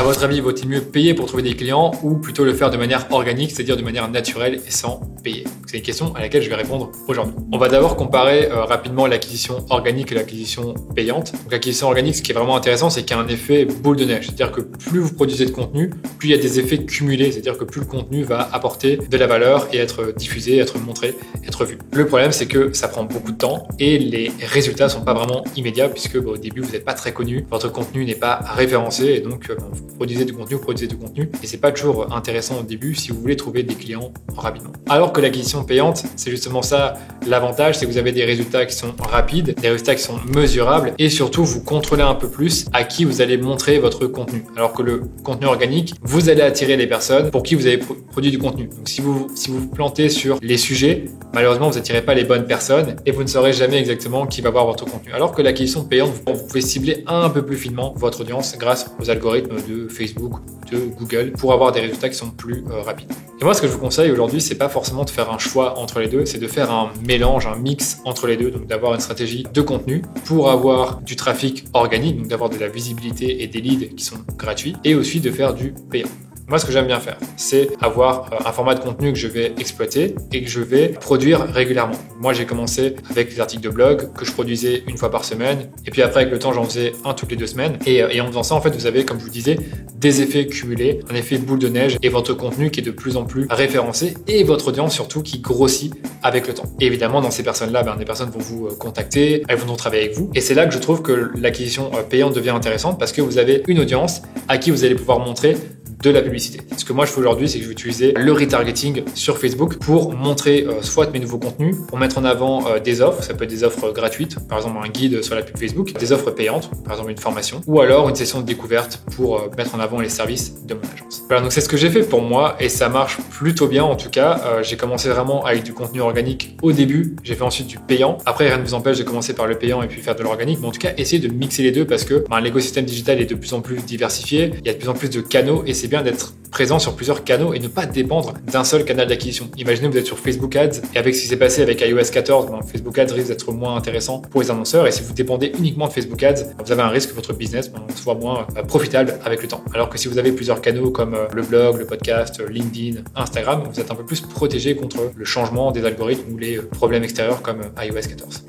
votre avis, vaut-il mieux payer pour trouver des clients ou plutôt le faire de manière organique, c'est-à-dire de manière naturelle et sans payer? C'est une question à laquelle je vais répondre aujourd'hui. On va d'abord comparer rapidement l'acquisition organique et l'acquisition payante. Donc l'acquisition organique, ce qui est vraiment intéressant, c'est qu'il y a un effet boule de neige. C'est-à-dire que plus vous produisez de contenu, plus il y a des effets cumulés. C'est-à-dire que plus le contenu va apporter de la valeur et être diffusé, être montré, être vu. Le problème, c'est que ça prend beaucoup de temps et les résultats sont pas vraiment immédiats puisque au début, vous n'êtes pas très connu, votre contenu n'est pas référencé et donc vous produisez du contenu et c'est pas toujours intéressant au début si vous voulez trouver des clients rapidement. Alors que l'acquisition payante, c'est justement ça l'avantage, c'est que vous avez des résultats qui sont rapides, des résultats qui sont mesurables et surtout vous contrôlez un peu plus à qui vous allez montrer votre contenu. Alors que le contenu organique, vous allez attirer les personnes pour qui vous avez produit du contenu. Donc si vous vous plantez sur les sujets, malheureusement vous n'attirez pas les bonnes personnes et vous ne saurez jamais exactement qui va voir votre contenu. Alors que l'acquisition payante, vous pouvez cibler un peu plus finement votre audience grâce aux algorithmes de Facebook, de Google pour avoir des résultats qui sont plus rapides. Et moi, ce que je vous conseille aujourd'hui, c'est pas forcément de faire un choix entre les deux, c'est de faire un mélange, un mix entre les deux, donc d'avoir une stratégie de contenu pour avoir du trafic organique, donc d'avoir de la visibilité et des leads qui sont gratuits, et aussi de faire du payant. Moi, ce que j'aime bien faire, c'est avoir un format de contenu que je vais exploiter et que je vais produire régulièrement. Moi, j'ai commencé avec les articles de blog que je produisais une fois par semaine. Et puis après, avec le temps, j'en faisais un toutes les 2 semaines. Et en faisant ça, en fait, vous avez, comme je vous disais, des effets cumulés, un effet boule de neige et votre contenu qui est de plus en plus référencé et votre audience surtout qui grossit avec le temps. Et évidemment, dans ces personnes-là, des personnes vont vous contacter, elles vont travailler avec vous. Et c'est là que je trouve que l'acquisition payante devient intéressante parce que vous avez une audience à qui vous allez pouvoir montrer de la publicité. Ce que moi je fais aujourd'hui, c'est que je vais utiliser le retargeting sur Facebook pour montrer soit mes nouveaux contenus, pour mettre en avant des offres, ça peut être des offres gratuites, par exemple un guide sur la pub Facebook, des offres payantes, par exemple une formation, ou alors une session de découverte pour mettre en avant les services de mon agence. Voilà, donc c'est ce que j'ai fait pour moi et ça marche plutôt bien en tout cas. J'ai commencé vraiment avec du contenu organique au début, j'ai fait ensuite du payant. Après, rien ne vous empêche de commencer par le payant et puis faire de l'organique, mais en tout cas, essayez de mixer les deux parce que l'écosystème digital est de plus en plus diversifié, il y a de plus en plus de canaux et c'est bien d'être présent sur plusieurs canaux et ne pas dépendre d'un seul canal d'acquisition. Imaginez vous êtes sur Facebook Ads et avec ce qui s'est passé avec iOS 14, Facebook Ads risque d'être moins intéressant pour les annonceurs et si vous dépendez uniquement de Facebook Ads, vous avez un risque que votre business soit moins profitable avec le temps. Alors que si vous avez plusieurs canaux comme le blog, le podcast, LinkedIn, Instagram, vous êtes un peu plus protégé contre le changement des algorithmes ou les problèmes extérieurs comme iOS 14.